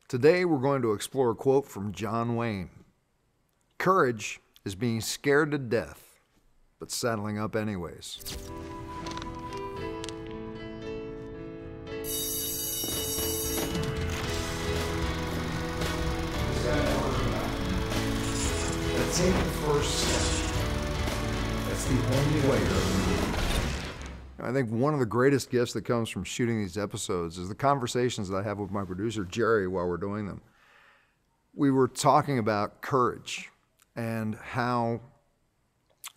Today we're going to explore a quote from John Wayne. Courage is being scared to death, but saddling up anyways. Take the first step. That's the only way. I think one of the greatest gifts that comes from shooting these episodes is the conversations that I have with my producer, Jerry, while we're doing them. We were talking about courage and how,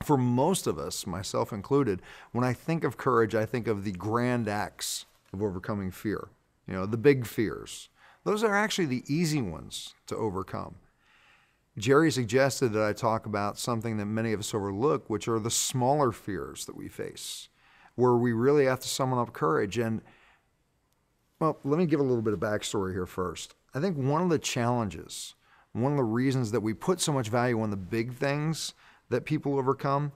for most of us, myself included, when I think of courage, I think of the grand acts of overcoming fear. You know, the big fears. Those are actually the easy ones to overcome. Jerry suggested that I talk about something that many of us overlook, which are the smaller fears that we face, where we really have to summon up courage. And, well, let me give a little bit of backstory here first. I think one of the challenges, one of the reasons that we put so much value on the big things that people overcome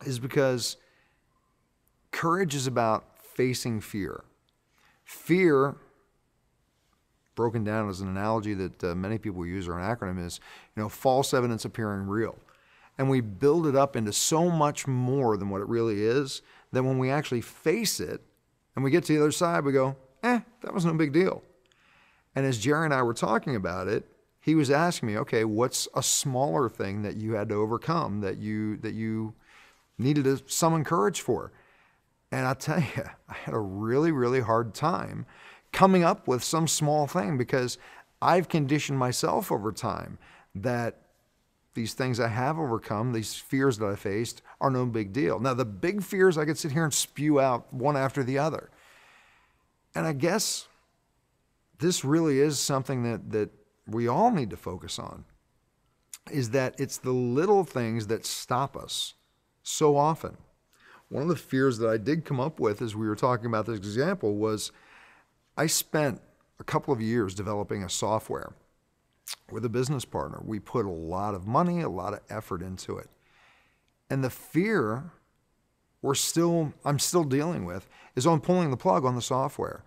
is because courage is about facing fear. Fear, broken down as an analogy that many people use, or an acronym, is, false evidence appearing real. And we build it up into so much more than what it really is, that when we actually face it and we get to the other side, we go, that was no big deal. And as Jerry and I were talking about it, he was asking me, okay, what's a smaller thing that you had to overcome, that you needed to summon courage for? And I'll tell you, I had a really, really hard time coming up with some small thing, because I've conditioned myself over time that these things I have overcome, these fears that I faced, are no big deal. Now, the big fears, I could sit here and spew out one after the other. And I guess this really is something that we all need to focus on, is that it's the little things that stop us so often. One of the fears that I did come up with as we were talking about this example was, I spent a couple of years developing a software with a business partner. We put a lot of money, a lot of effort into it. And the fear I'm still dealing with is on pulling the plug on the software,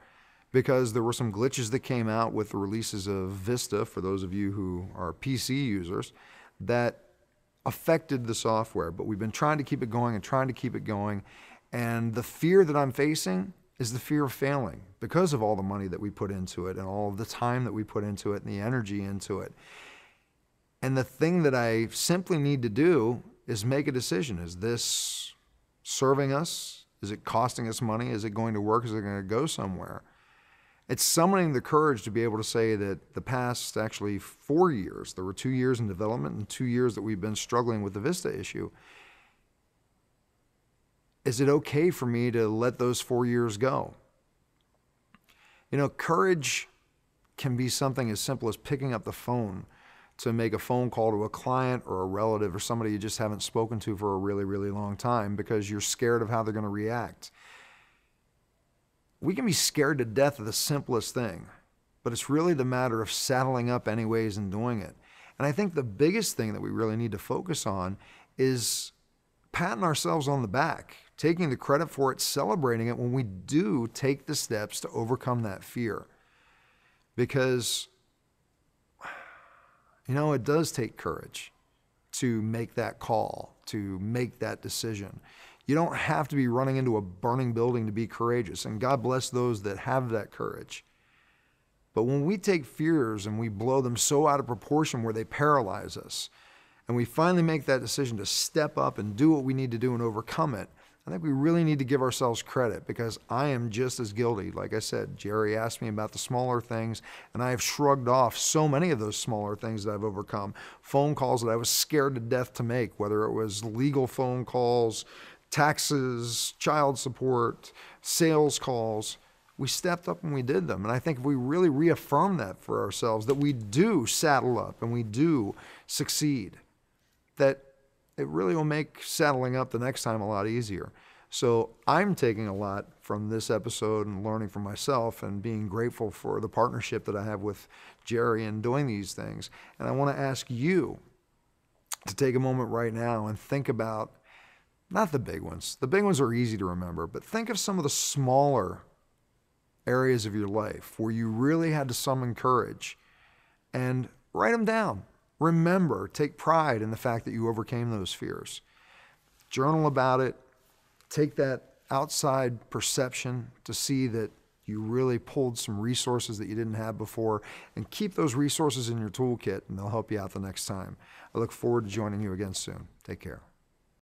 because there were some glitches that came out with the releases of Vista, for those of you who are PC users, that affected the software. But we've been trying to keep it going and trying to keep it going. And the fear that I'm facing is the fear of failing, because of all the money that we put into it and all the time that we put into it and the energy into it. And the thing that I simply need to do is make a decision. Is this serving us? Is it costing us money? Is it going to work? Is it going to go somewhere? It's summoning the courage to be able to say that the past actually 4 years, there were 2 years in development and 2 years that we've been struggling with the Vista issue. Is it okay for me to let those 4 years go? Courage can be something as simple as picking up the phone to make a phone call to a client or a relative or somebody you just haven't spoken to for a really, really long time because you're scared of how they're going to react. We can be scared to death of the simplest thing, but it's really the matter of saddling up anyways and doing it. And I think the biggest thing that we really need to focus on is patting ourselves on the back, taking the credit for it, celebrating it when we do take the steps to overcome that fear. Because, it does take courage to make that call, to make that decision. You don't have to be running into a burning building to be courageous, and God bless those that have that courage. But when we take fears and we blow them so out of proportion where they paralyze us, and we finally make that decision to step up and do what we need to do and overcome it, I think we really need to give ourselves credit, because I am just as guilty. Like I said, Jerry asked me about the smaller things, and I have shrugged off so many of those smaller things that I've overcome. Phone calls that I was scared to death to make, whether it was legal phone calls, taxes, child support, sales calls. We stepped up and we did them. And I think if we really reaffirm that for ourselves, that we do saddle up and we do succeed, that it really will make saddling up the next time a lot easier. So I'm taking a lot from this episode and learning from myself and being grateful for the partnership that I have with Jerry in doing these things. And I want to ask you to take a moment right now and think about, not the big ones. The big ones are easy to remember, but think of some of the smaller areas of your life where you really had to summon courage, and write them down. Remember, take pride in the fact that you overcame those fears. Journal about it. Take that outside perception to see that you really pulled some resources that you didn't have before, and keep those resources in your toolkit, and they'll help you out the next time. I look forward to joining you again soon. Take care.